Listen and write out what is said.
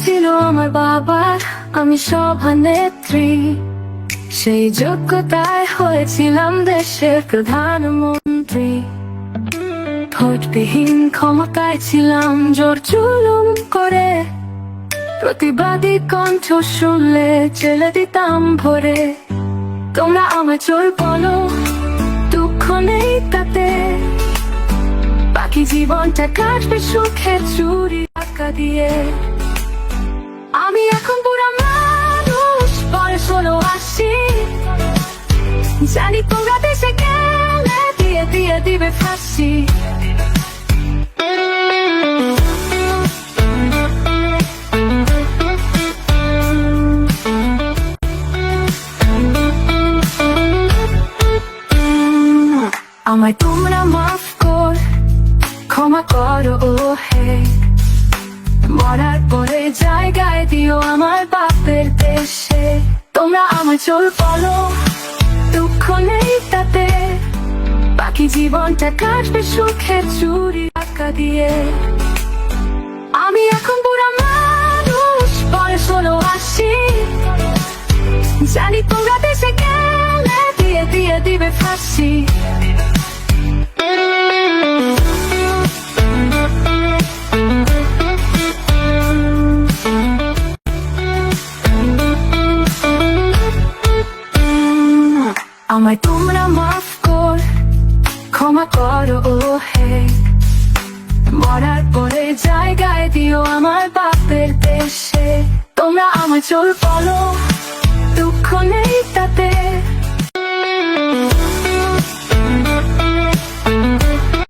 ছিল আমার বাবার, আমি সভানেত্রী। সেই যোগ্যতায় হয়েছিলাম দেশের প্রধানমন্ত্রী। ভোটবিহীন ক্ষমতায় ছিলাম জোর জুলুম করে, প্রতিবাদী কণ্ঠ শুনলে জেলে দিতাম ভরে। তোমরা আমার চোর বলো, দুঃখ নেই তাতে, বাকি জীবনটা কাটবে সুখে চুরি টাকা দিয়ে। আমি এখন বুড়া মানুষ, বয়স হলো 80, জানি তোমরা দেশে গেলে দিয়ে দিয়ে দিবে ফাঁসি। আমায় তোমরা মাফ কর, ক্ষমা করো ও হে, মরার পরে জায়গায় দিও আমার বাপের দেশে। তোমরা আমার চোর বলো, দুঃখ নেই তাতে, বাকি জীবনটা কাটবে সুখে চুরি টাকা দিয়ে। আমি এখন বুড়া মানুষ, বয়স হলো 80, জানি তোমরা দেশে গেলে দিয়ে দিয়ে দিবে ফাঁসি। আমায় তোমরা মাফ কর, ক্ষমা করো ও হে, মরার পরে জায়গায় দিও আমার বাপের দেশে। তোমরা আমার চোর